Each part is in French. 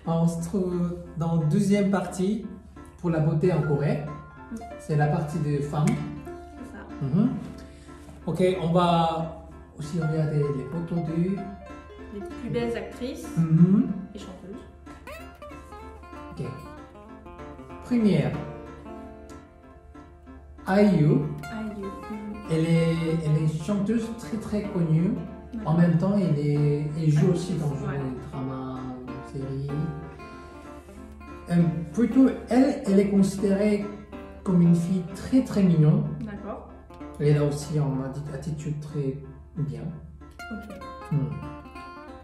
On se trouve dans la deuxième partie pour la beauté en Corée. C'est la partie des femmes. C'est ça. Ok, on va aussi regarder les photos du... Les plus belles actrices et chanteuses. Ok. Première. IU. Elle est chanteuse très connue. En même temps, elle joue aussi dans des dramas, des séries. Plutôt, elle est considérée comme une fille très mignonne. D'accord. Elle a aussi une attitude très bien. Ok.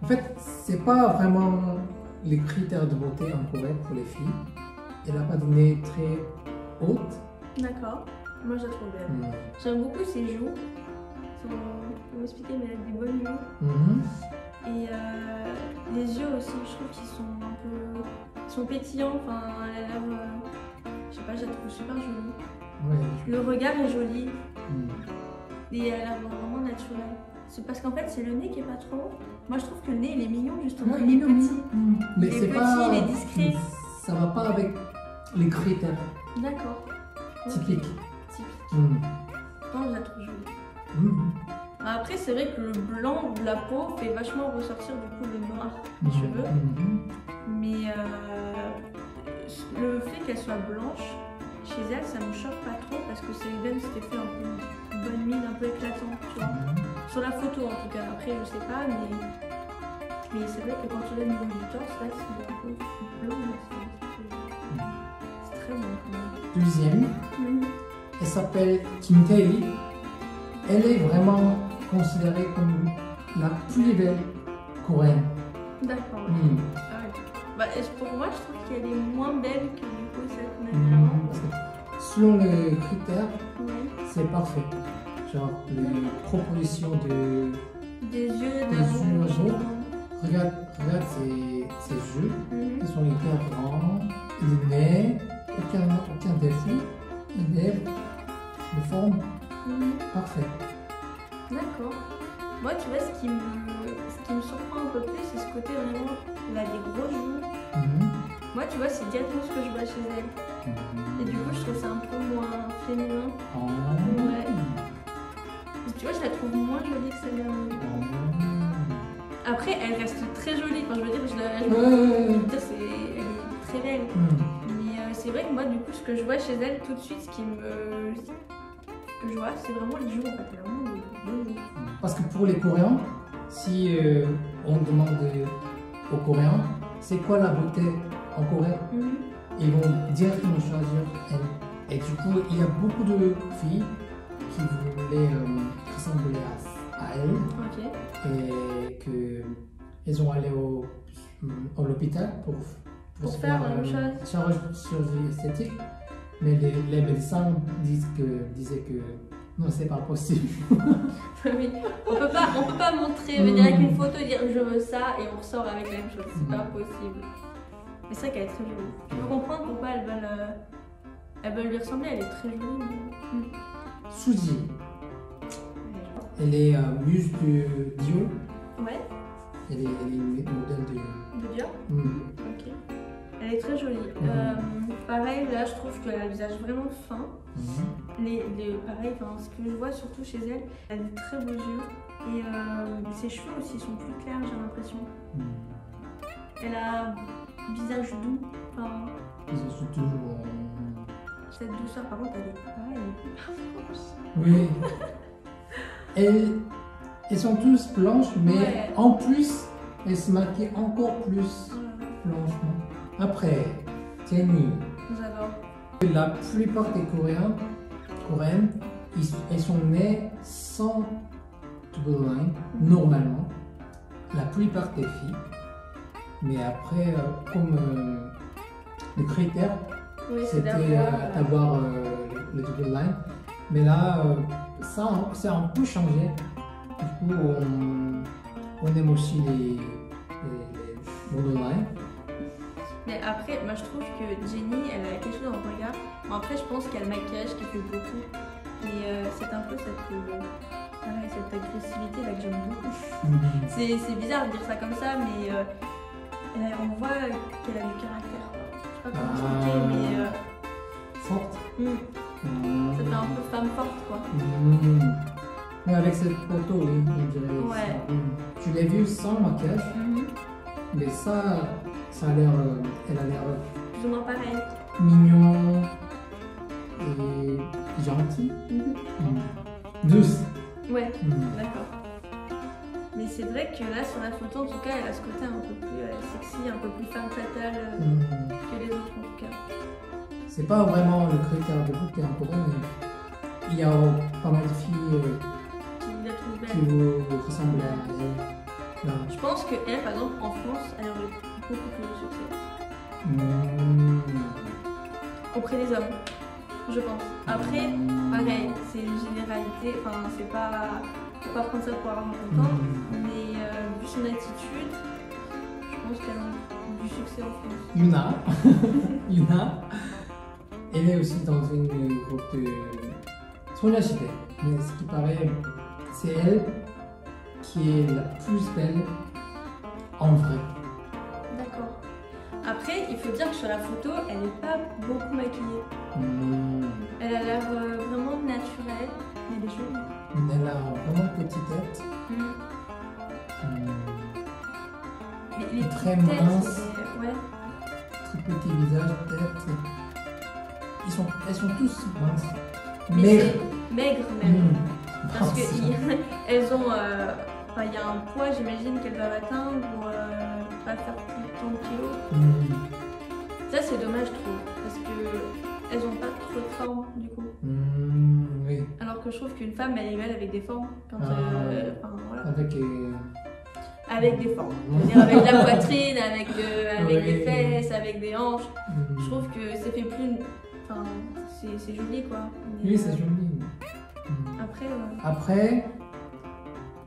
En fait, c'est pas vraiment les critères de beauté en Corée pour les filles. Elle n'a pas de nez très haute. D'accord. Moi, je la trouve belle. J'aime beaucoup ses joues. Comment expliquer, mais elle a des bonnes joues. Et les yeux aussi, je trouve qu'ils sont un peu... Ils sont pétillants. Enfin, elle a l'air... je sais pas, je la trouve super jolie. Ouais. Le regard est joli. Et elle a l'air vraiment naturelle. C'est parce qu'en fait, c'est le nez qui est pas trop... Moi, je trouve que le nez, il est mignon, justement. Il est petit. Mais il est c'est petit, pas... il est discret. Ça va pas avec les critères D'accord. typiques. Typique. Non, je la trouve jolie. Après, c'est vrai que le blanc de la peau fait vachement ressortir du coup le noir des cheveux. Mais le fait qu'elle soit blanche, chez elle, ça me choque pas trop parce que ça lui donne cet effet un peu bonne mine, un peu éclatant, tu vois. Sur la photo en tout cas, après je sais pas, mais c'est vrai que quand tu l'as au niveau du torse, là c'est un peu blanc, c'est très bon quand même. Deuxième, elle s'appelle Kim Tae-ri. Elle est vraiment considérée comme la plus belle coréenne. D'accord. Ah ouais. Bah, pour moi, je trouve qu'elle est moins belle que du coup cette qu'on a vue avant. Selon les critères, c'est parfait. Genre les propositions des yeux, regarde ses yeux. Ils sont hyper grands. Le nez, aucun défaut. Les lèvres, de forme, parfait. D'accord. Moi, tu vois, ce qui me surprend un peu plus, c'est ce côté vraiment, elle a des gros joues. Moi, tu vois, c'est directement ce que je vois chez elle. Et du coup, je trouve ça un peu moins féminin. Ouais. Tu vois, je la trouve moins jolie que celle-là. Après, elle reste très jolie. Enfin, je veux dire, elle est très belle. Mais c'est vrai que moi, du coup, ce que je vois chez elle, tout de suite, ce que je vois, c'est vraiment les joues. En fait, elle a vraiment des bonnes joues. Parce que pour les Coréens, si on demande aux Coréens, c'est quoi la beauté en Corée, ils vont directement choisir elle. Et du coup, il y a beaucoup de filles qui voulaient ressembler à elle. Et qu'elles ont allé à l'hôpital pour se faire chirurgie esthétique. Mais les médecins disaient que non, c'est pas possible. Oui. On peut pas montrer, venir avec une photo et dire je veux ça et on ressort avec la même chose. C'est pas possible. Mais c'est vrai qu'elle est très jolie. Je peux comprendre pourquoi elles veulent lui ressembler, elle est très jolie. Suzy. Elle est muse de Dior. Ouais. Elle est une modèle de Dior. Ok. Elle est très jolie. Pareil, là, je trouve qu'elle a le visage vraiment fin. Pareil, ce que je vois surtout chez elle, elle a des très beaux yeux. Et ses cheveux aussi sont plus clairs, j'ai l'impression. Elle a un visage doux. Cette douceur, par contre, elle est Oui. Elles sont tous blanches, mais en plus, elles se maquillent encore plus blanchement. Après, Jennie. J'adore. La plupart des Coréennes, elles sont nées sans double line, normalement. La plupart des filles. Mais après, comme le critère, c'était d'avoir le double line. Mais là, ça a un peu changé. Du coup, on aime aussi les monoline. Mais après, moi je trouve que Jennie, elle a quelque chose dans le regard. Bon, après, je pense qu'il y a le maquillage qui fait beaucoup. Et c'est un peu cette d'agressivité là que j'aime beaucoup. C'est bizarre de dire ça comme ça, mais on voit qu'elle a du caractère. Je sais pas comment expliquer, mais... Forte. Ça fait un peu femme forte, quoi. Mais avec cette photo, oui, on dirait. Ouais. Ça. Je l'ai vue sans maquillage, mais ça a l'air, elle a l'air plus ou moins pareil. Mignon et gentil. Douce. Ouais, d'accord. Mais c'est vrai que là, sur la photo, en tout cas, elle a ce côté un peu plus sexy, un peu plus femme fatale que les autres, en tout cas. C'est pas vraiment le critère de beauté en Corée, mais il y a pas mal de filles qui vous ressemblent à elle. Là. Je pense qu'elle, par exemple, en France, elle aurait beaucoup plus de succès. Auprès des hommes, je pense. Après, pareil, c'est une généralité, enfin, c'est pas... Faut pas prendre ça pour argent comptant, mais vu son attitude, je pense qu'elle a du succès en France. Yuna, elle est aussi dans une groupe de Sonia-Shide, mais ce qui paraît, c'est elle qui est la plus belle en vrai. D'accord. Après, il faut dire que sur la photo, elle n'est pas beaucoup maquillée. Elle a l'air vraiment naturelle, mais elle est jolie. Elle a vraiment petite tête. Mais les très mince. Ouais. Très petit visage, tête. Elles sont tous minces. Maigres. Maigres même. Parce qu'elles ont. Il y a un poids, j'imagine, qu'elles doivent atteindre pour pas faire plus de 30 kilos. Ça, c'est dommage, je trouve. Parce qu'elles n'ont pas trop de forme, du coup. Oui. Alors que je trouve qu'une femme, elle est belle avec des formes. Quand voilà. Avec des formes. C'est-à-dire avec de la poitrine, avec des fesses, avec des hanches. Je trouve que ça fait plus. Enfin, c'est joli, quoi. Mais, oui, c'est joli. Après,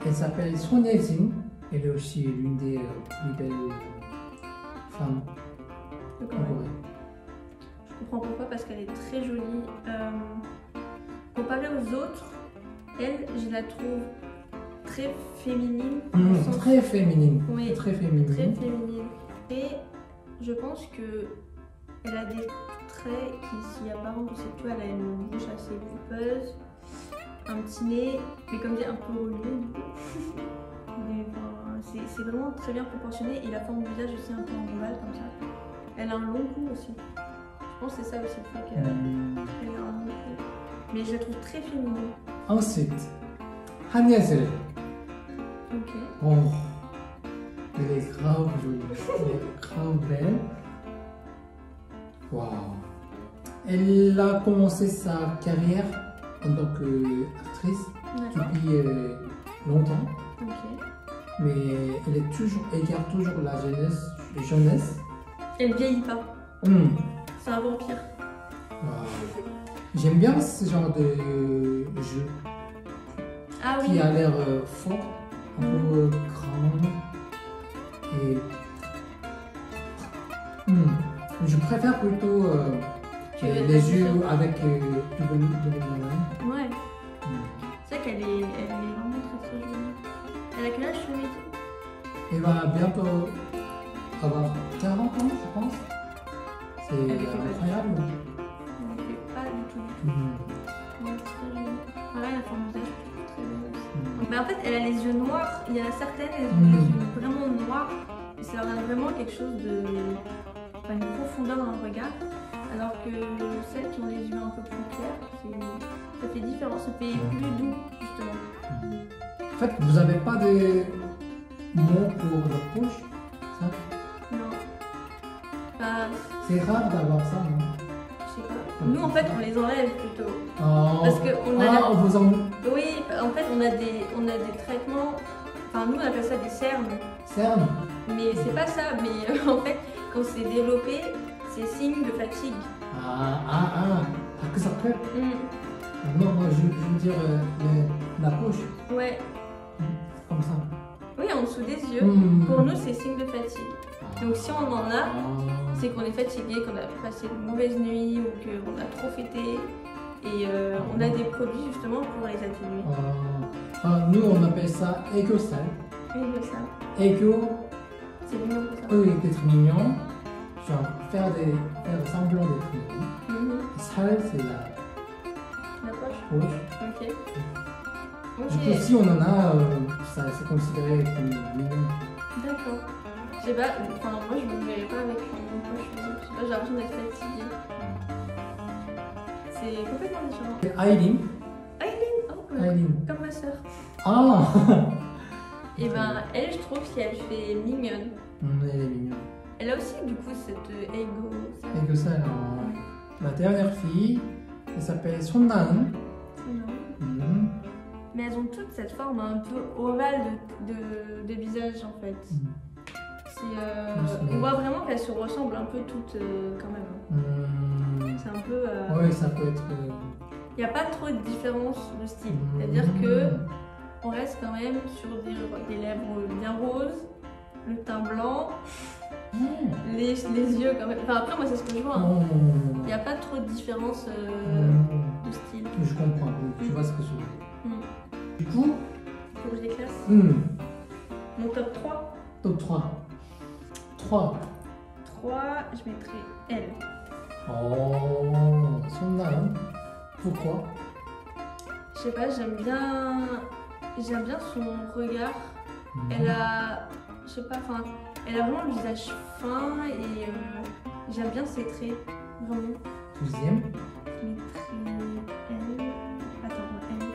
elle s'appelle Son Ye-jin. Elle est aussi l'une des plus belles femmes en Corée. Je comprends pourquoi, parce qu'elle est très jolie. Comparée aux autres, elle, je la trouve très féminine. Très féminine. Oui, très féminine. Très féminine. Et je pense que elle a des traits qui, si apparemment, tu vois, elle a une bouche assez pulpeuse, un petit nez, mais comme dit, un peu relevé du coup. Mais c'est vraiment très bien proportionné, et la forme du visage aussi un peu en ovale comme ça. Elle a un long cou aussi. Je pense que c'est ça aussi le fait qu'elle a un long cou. Mais je la trouve très féminine. Ensuite, Han Ye-seul. Ok. Oh, elle est grave jolie. Elle est grave belle. Waouh. Elle a commencé sa carrière en tant qu'actrice depuis longtemps. Ok. Mais elle garde toujours la jeunesse. Elle vieillit pas. C'est un vampire. Wow. J'aime bien ce genre de jeu qui a l'air fort, un peu grand. Et je préfère plutôt les jeux avec double line. Ouais. C'est vrai qu'elle est vraiment très très jolie. Elle a quel âge, Chloé? Elle va bientôt avoir 40 ans, je pense. C'est incroyable. Elle ne fait pas du tout. Elle est très jolie. Pareil, la forme de visage, très belle aussi. Mais en fait, elle a les yeux noirs. Il y en a certaines, elles ont les yeux vraiment noirs. Et ça leur donne vraiment quelque chose de. Enfin, une profondeur dans le regard. Alors que celles qui ont les yeux un peu plus clairs, ça fait différent, ça fait plus doux, justement. En fait, vous n'avez pas de mots pour la poche, ça? Non. C'est rare d'avoir ça, non? Je sais pas. Nous, en fait, on les enlève plutôt. Oh. Parce qu'on a. On vous en... Oui, en fait, on a des traitements. Enfin, nous, on appelle ça des cernes. Cernes? Mais c'est pas ça. Mais en fait, quand c'est développé, c'est signe de fatigue. Que ça peut? Non, moi, je veux dire la poche. Ouais. Comme ça. Oui, en dessous des yeux. Pour nous, c'est signe de fatigue. Donc si on en a, c'est qu'on est fatigué, qu'on a passé de mauvaises nuits ou qu'on a trop fêté. Et on a des produits justement pour les atténuer. Nous, on appelle ça éco-sale. Éco-sale. Éco, c'est mignon pour ça. oui, d'être mignon. Genre, faire semblant d'être mignon. Sale, c'est la poche. Ok. Du coup, si on en a, ça c'est considéré comme mignon. D'accord. Je sais pas, enfin, moi je me verrais pas avec une poche. Je sais pas, j'ai l'impression d'être fatiguée. C'est complètement différent. Aileen. Aileen, oh, Aileen. comme ma soeur. Ah. Et ben, elle, je trouve qu'elle fait mignonne. Elle est mignonne. Elle a aussi, du coup, cette ego. Égo-sale. La dernière fille, elle s'appelle Sonnaeun. Mais elles ont toutes cette forme un peu ovale de visage en fait. On voit vraiment qu'elles se ressemblent un peu toutes quand même. C'est un peu. Oui, ça peut être. Il n'y a pas trop de différence de style. C'est-à-dire que on reste quand même sur des lèvres bien roses, le teint blanc, les yeux quand même. Enfin après moi c'est ce que je vois. Il n'y a pas trop de différence de style. Je comprends, tu vois ce que je veux dire. Du coup, faut que je les classe. Mon top 3. Top 3. 3. 3, je mettrai elle. Oh, Sonnaeun. Pourquoi? Je sais pas, j'aime bien son regard. Elle a, je sais pas, enfin, elle a vraiment le visage fin et j'aime bien ses traits, vraiment. Deuxième. Je mettrai elle. Attends, elle.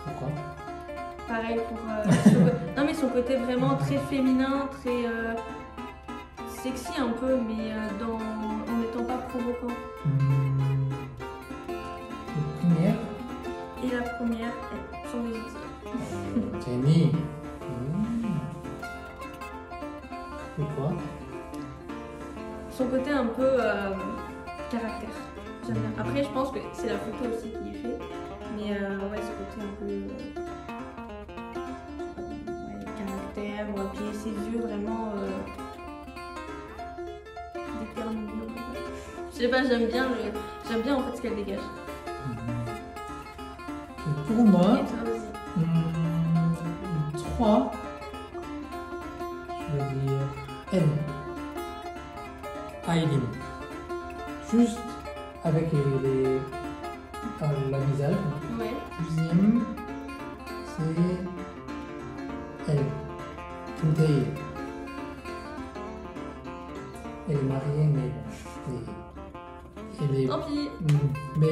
Pourquoi? Pareil pour non mais son côté vraiment très féminin, très sexy un peu, mais en n'étant pas provoquant. La première. Et la première, elle, sans hésiter. Jenny. Pourquoi? Son côté un peu caractère. J'aime bien. Après, je pense que c'est la photo aussi qui est fait. Mais ouais, ce côté un peu caractère, puis ses yeux vraiment déterminés. Je sais pas, j'aime bien en fait ce qu'elle dégage. Et pour moi, Et toi aussi. 3, je vais dire N. Aileen. Juste avec la visage. Ouais. Deuxième, c'est elle. Kim. Elle est mariée, mais elle est. Tant pis. Mais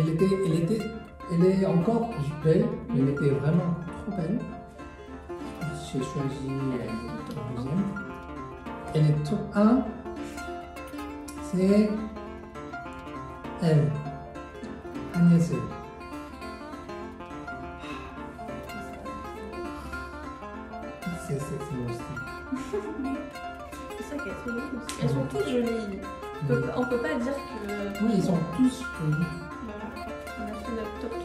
elle est encore belle, mais elle était vraiment trop belle. J'ai choisi la deuxième. Elle est top 1, c'est elle, Agnès. C'est mon style. C'est ça qui est très joli. Elles sont toutes jolies. On peut pas dire que. Oui, ils sont tous jolis. Voilà. On a fait notre top 3.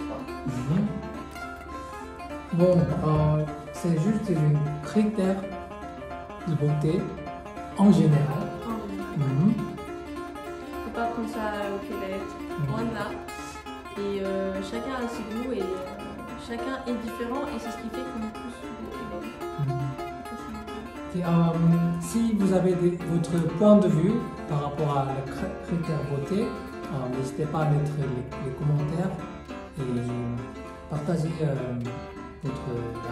Bon, c'est juste un critère de beauté en général. Faut pas prendre ça au pied de la lettre. Loin de là. Et chacun a ses goûts et chacun est différent et c'est ce qui fait qu'on est tous Et, si vous avez votre point de vue par rapport à la critère beauté, n'hésitez pas à mettre les commentaires et partager votre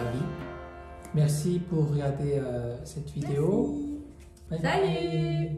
avis. Merci pour regarder cette vidéo. Salut.